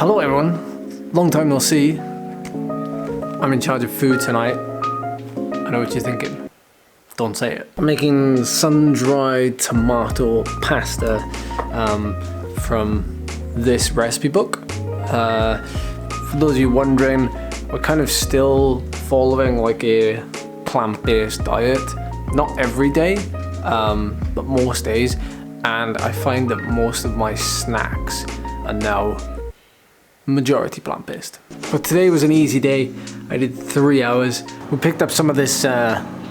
Hello everyone, long time no see. I'm in charge of food tonight. I know what you're thinking. Don't say it. I'm making sun-dried tomato pasta from this recipe book. For those of you wondering, we're kind of still following like a plant-based diet. Not every day, but most days. And I find that most of my snacks are now majority plant-based. But today was an easy day. I did 3 hours. We picked up some of this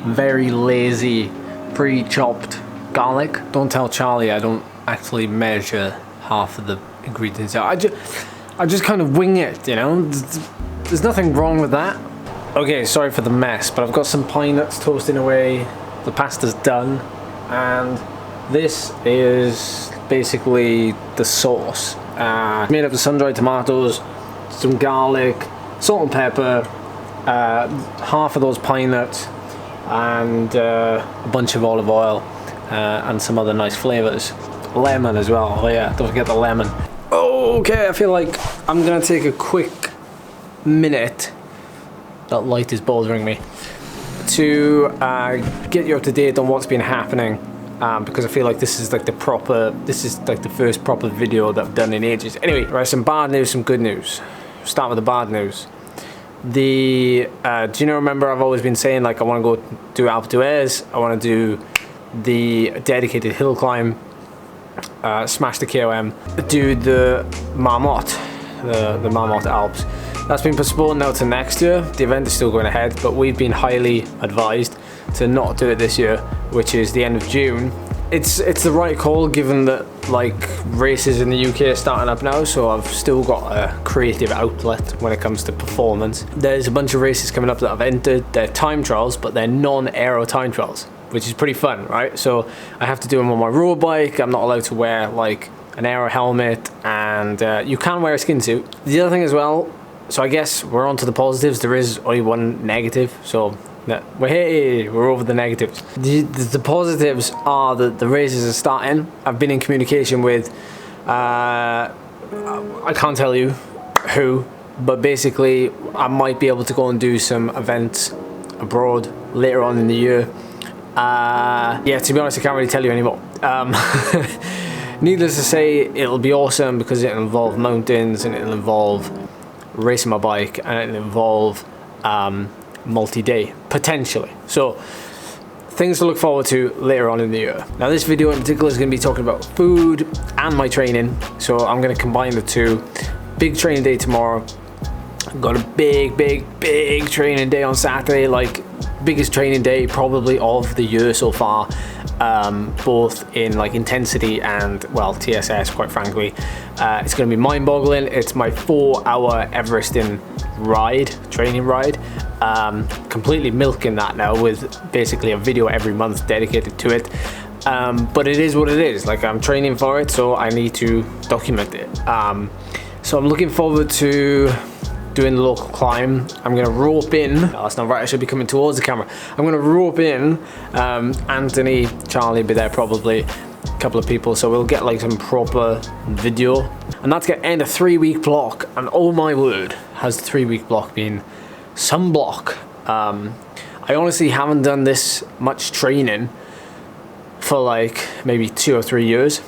very lazy pre-chopped garlic. Don't tell Charlie I don't actually measure half of the ingredients out. I just kind of wing it, you know? There's nothing wrong with that. Okay, sorry for the mess, but I've got some pine nuts toasting away. The pasta's done. And this is basically the sauce. Made up of sun-dried tomatoes, some garlic, salt and pepper, half of those pine nuts, and a bunch of olive oil, and some other nice flavors. Lemon as well. Oh yeah, don't forget the lemon. Okay, I feel like I'm gonna take a quick minute. That light is bothering me. To get you up to date on what's been happening. Because I feel like this is like the first proper video that I've done in ages. Anyway, right, some bad news, some good news. Start with the bad news. Do you remember I've always been saying like I want to go do Alpe d'Huez, I want to do the dedicated hill climb, smash the KOM, do the Marmot, the Marmot Alps. That's been postponed now to next year. The event is still going ahead, but we've been highly advised to not do it this year, which is the end of June. It's the right call given that like races in the UK are starting up now, so I've still got a creative outlet when it comes to performance. There's a bunch of races coming up that I've entered. They're time trials, but they're non-aero time trials, which is pretty fun, right? So I have to do them on my road bike. I'm not allowed to wear like an aero helmet, and you can wear a skin suit. The other thing as well, so I guess we're on to the positives. There is only one negative, so we're over the negatives. The positives are that the races are starting. I've been in communication with, I can't tell you who, but basically I might be able to go and do some events abroad later on in the year. Yeah, to be honest, I can't really tell you anymore. Needless to say, it'll be awesome because it'll involve mountains and it'll involve racing my bike and it'll involve multi-day potentially. So things to look forward to later on in the year. Now this video in particular is going to be talking about food and my training, so I'm going to combine the two. Big training day tomorrow. I've got a big training day on Saturday, like biggest training day probably of the year so far, both in like intensity and well TSS, quite frankly. It's going to be mind-boggling. It's my 4-hour Everesting training ride. Completely milking that now with basically a video every month dedicated to it. But it is what it is. Like I'm training for it, so I need to document it. So I'm looking forward to doing the local climb. I'm gonna rope in, that's not right, I should be coming towards the camera. I'm gonna rope in Anthony, Charlie will be there probably, a couple of people, so we'll get like some proper video. And that's gonna end a 3-week block, and oh my word, has the 3-week block been some block. I honestly haven't done this much training for like maybe 2 or 3 years,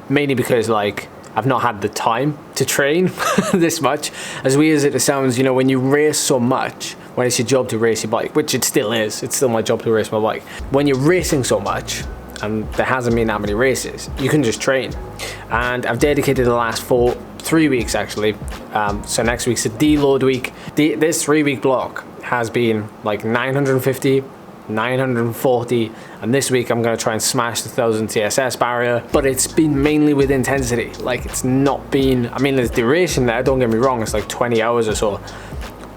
mainly because like I've not had the time to train this much. As weird as it sounds, you know, when you race so much, when it's your job to race your bike, which it still is, it's still my job to race my bike. When you're racing so much, and there hasn't been that many races, you can just train. And I've dedicated the last 3 weeks actually. So next week's a deload week. This 3-week block has been like 950, 940, and this week I'm going to try and smash the 1000 TSS barrier, but it's been mainly with intensity. Like it's not been, I mean there's duration there, don't get me wrong, it's like 20 hours or so,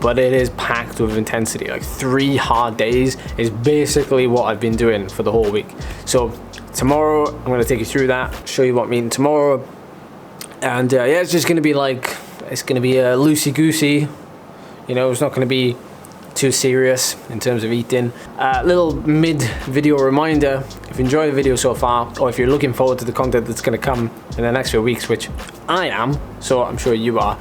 but it is packed with intensity. Like 3 hard days is basically what I've been doing for the whole week. So tomorrow I'm going to take you through that, show you what I'm eating tomorrow, and yeah, it's just going to be like, it's going to be a loosey-goosey, you know, it's not going to be too serious in terms of eating. Little mid-video reminder, if you enjoy the video so far, or if you're looking forward to the content that's going to come in the next few weeks, which I am, so I'm sure you are,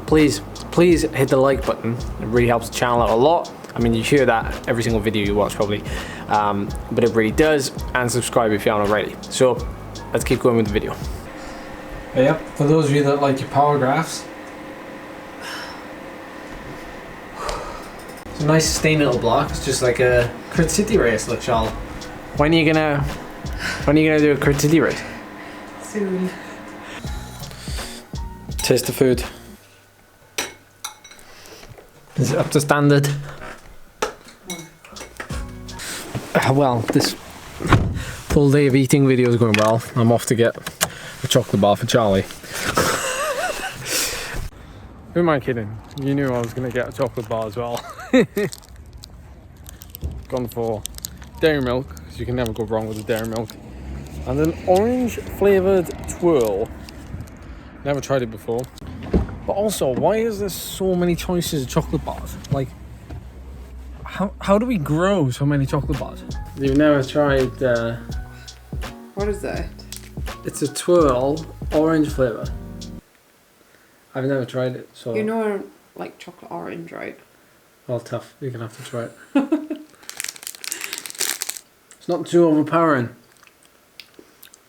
please hit the like button. It really helps the channel out a lot. I mean, you hear that every single video you watch probably, but it really does. And subscribe if you aren't already. So let's keep going with the video. Yep, for those of you that like your power graphs, it's a nice sustainable block. It's just like a Crit City race. Look, Charles. When are you gonna do a Crit City race? Soon. Taste the food. Is it up to standard? Well, this full day of eating video is going well. I'm off to get a chocolate bar for Charlie. Who am I kidding? You knew I was going to get a chocolate bar as well. Gone for dairy milk, because you can never go wrong with the dairy milk. And an orange flavoured twirl. Never tried it before. But also, why is there so many choices of chocolate bars? Like, how do we grow so many chocolate bars? You've never tried... What is that? It's a twirl, orange flavour. I've never tried it, so... You know I don't like chocolate orange, right? Well, tough. You're going to have to try it. It's not too overpowering.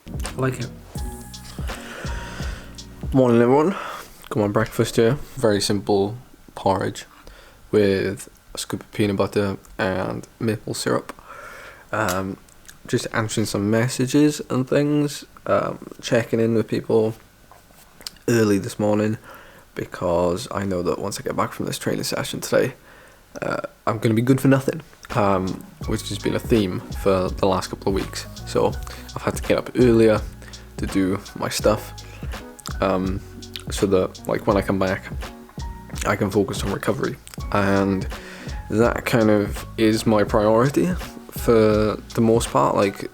I like it. Morning, everyone. Got my breakfast here. Very simple porridge with a scoop of peanut butter and maple syrup. Just answering some messages and things, checking in with people early this morning, because I know that once I get back from this training session today, I'm going to be good for nothing, which has been a theme for the last couple of weeks. So I've had to get up earlier to do my stuff, so that like when I come back I can focus on recovery, and that kind of is my priority for the most part. Like,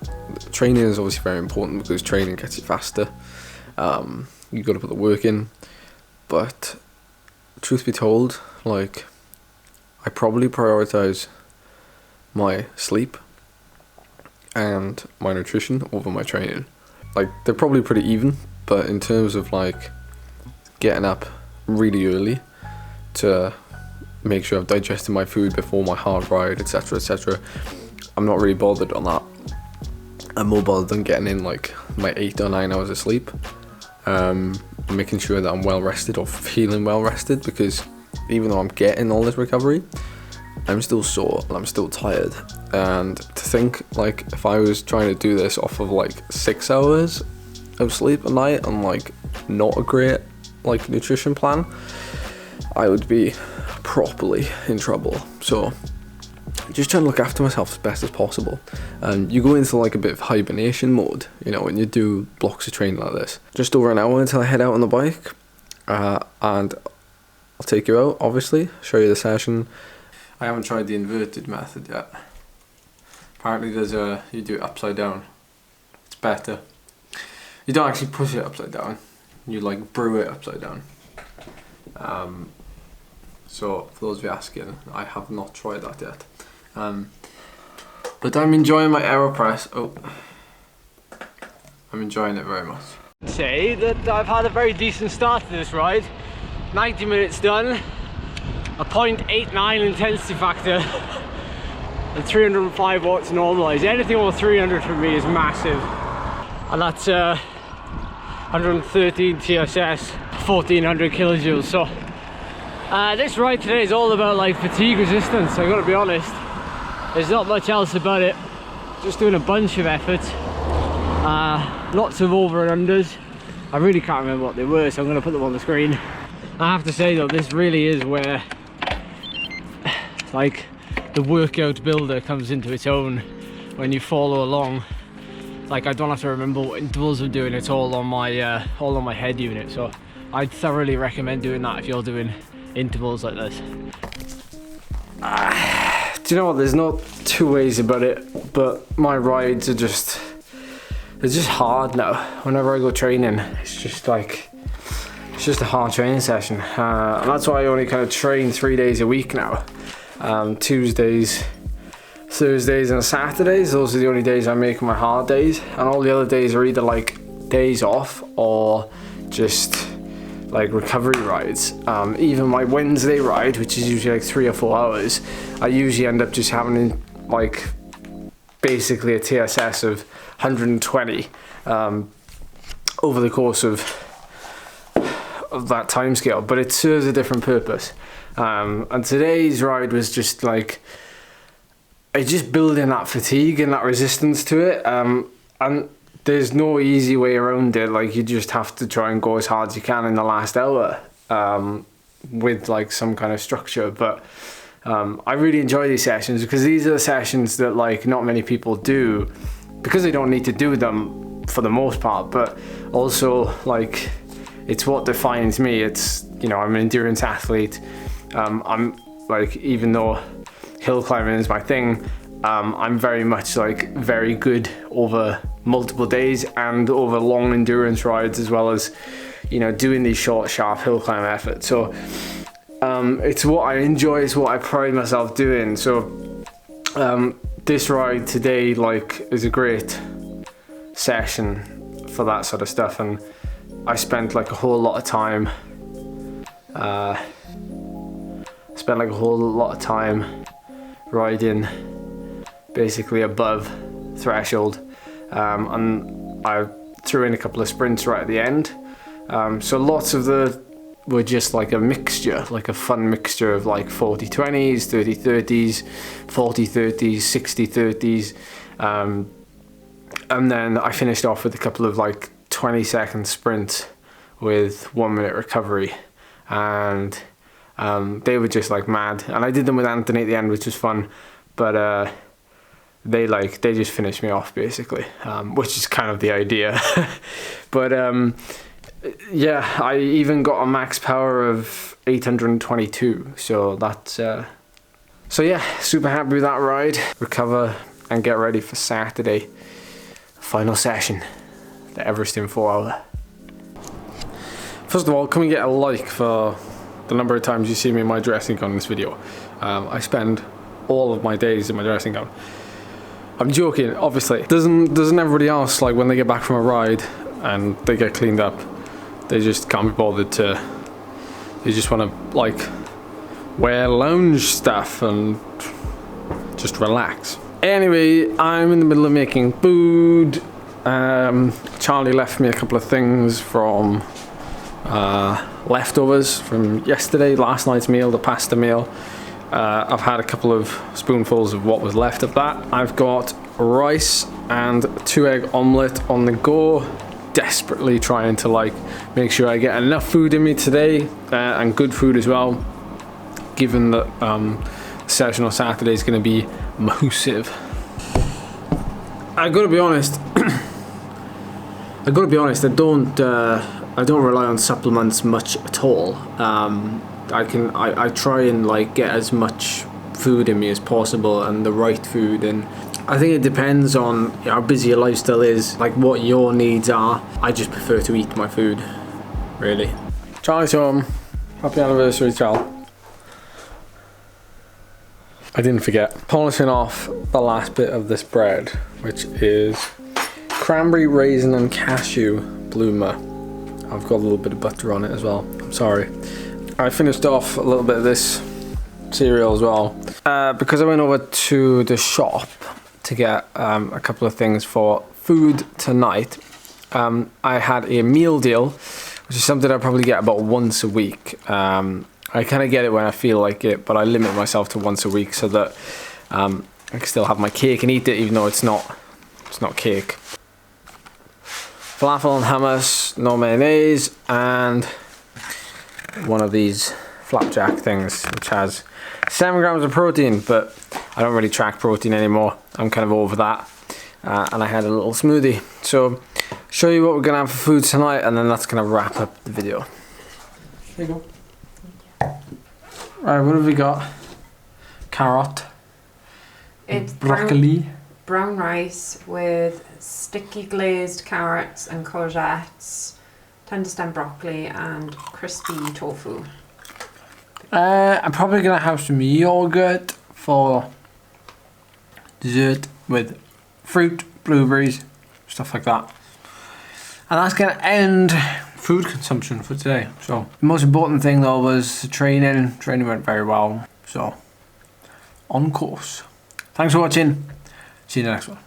training is obviously very important because training gets you faster. You got to put the work in, but truth be told, like, I probably prioritize my sleep and my nutrition over my training. Like, they're probably pretty even, but in terms of like getting up really early to make sure I've digested my food before my hard ride, etc, etc, I'm not really bothered on that. I'm more bothered on getting in like my 8 or 9 hours of sleep, making sure that I'm well rested or feeling well rested, because even though I'm getting all this recovery, I'm still sore and I'm still tired. And to think, like, if I was trying to do this off of like 6 hours of sleep a night and like not a great like nutrition plan, I would be properly in trouble. So just trying to look after myself as best as possible. And you go into like a bit of hibernation mode, you know, when you do blocks of training like this. Just over an hour until I head out on the bike, and I'll take you out, obviously, show you the session. I haven't tried the inverted method yet. Apparently there's you do it upside down. It's better. You don't actually push it upside down, you like brew it upside down. So for those of you asking, I have not tried that yet. But I'm enjoying my AeroPress. Oh, I'm enjoying it very much. Say that I've had a very decent start to this ride. 90 minutes done, a 0.89 intensity factor, and 305 watts normalized. Anything over 300 for me is massive. And that's 113 TSS, 1400 kilojoules. So this ride today is all about like fatigue resistance. I gotta be honest, there's not much else about it. Just doing a bunch of efforts, lots of over and unders. I really can't remember what they were, so I'm gonna put them on the screen. I have to say though, this really is where like the workout builder comes into its own when you follow along. Like, I don't have to remember what intervals I'm doing, it's all on my head unit. So I'd thoroughly recommend doing that if you're doing intervals like this. Do you know what, there's not two ways about it, but my rides are just, it's just hard now. Whenever I go training, it's just like, it's just a hard training session. And that's why I only kind of train 3 days a week now. Tuesdays, Thursdays and Saturdays. Those are the only days I make my hard days, and all the other days are either like days off or just like recovery rides. Even my Wednesday ride, which is usually like 3 or 4 hours, I usually end up just having like basically a TSS of 120 over the course of that time scale, but it serves a different purpose. And today's ride was just like, it's just building that fatigue and that resistance to it. And there's no easy way around it. Like, you just have to try and go as hard as you can in the last hour with like some kind of structure. But I really enjoy these sessions because these are the sessions that like not many people do, because they don't need to do them for the most part, but also like it's what defines me. It's, you know, I'm an endurance athlete. I'm like, even though hill climbing is my thing, I'm very much like very good over multiple days and over long endurance rides, as well as, you know, doing these short, sharp hill climb efforts. So it's what I enjoy, it's what I pride myself doing. So this ride today like is a great session for that sort of stuff, and I spent like a whole lot of time riding basically above threshold, and I threw in a couple of sprints right at the end. So lots of the were just like a mixture, like a fun mixture of like 40-20s, 30-30s, 40-30s, 60-30s, and then I finished off with a couple of like 20-second sprints with 1 minute recovery, and they were just like mad. And I did them with Anthony at the end, which was fun, but they just finished me off basically, which is kind of the idea. But yeah, I even got a max power of 822, so that's so yeah, super happy with that ride. Recover and get ready for Saturday, final session, the Everesting 4-hour. First of all, come and get a like for the number of times you see me in my dressing gown in this video. I spend all of my days in my dressing gown. I'm joking, obviously. Doesn't everybody else, like when they get back from a ride and they get cleaned up, they just can't be bothered to, they just want to like wear lounge stuff and just relax. Anyway, I'm in the middle of making food. Charlie left me a couple of things from leftovers from last night's meal, the pasta meal. I've had a couple of spoonfuls of what was left of that. I've got rice and 2-egg omelette on the go. Desperately trying to like make sure I get enough food in me today, and good food as well, given that the session on Saturday is going to be massive. I gotta be honest. I don't rely on supplements much at all. I try and like get as much food in me as possible, and the right food, and I think it depends on how busy your lifestyle is, like what your needs are. I just prefer to eat my food, really. Charlie's home. Happy anniversary, Charlie. I didn't forget. Polishing off the last bit of this bread, which is cranberry, raisin and cashew bloomer. I've got a little bit of butter on it as well. I'm sorry. I finished off a little bit of this cereal as well, because I went over to the shop to get a couple of things for food tonight. I had a meal deal, which is something I probably get about once a week. I kind of get it when I feel like it, but I limit myself to once a week so that I can still have my cake and eat it, even though it's not cake. Falafel and hummus, no mayonnaise, and one of these flapjack things, which has 7 grams of protein, but I don't really track protein anymore. I'm kind of over that. And I had a little smoothie. So, show you what we're gonna have for food tonight, and then that's gonna wrap up the video. There you go. Right, what have we got? Carrot. It's broccoli. Brown rice with sticky glazed carrots and courgettes, tender stem broccoli and crispy tofu. I'm probably gonna have some yogurt for dessert with fruit, blueberries, stuff like that. And that's gonna end food consumption for today. So the most important thing though was the training. Training went very well. So on course. Thanks for watching. See you in the next one.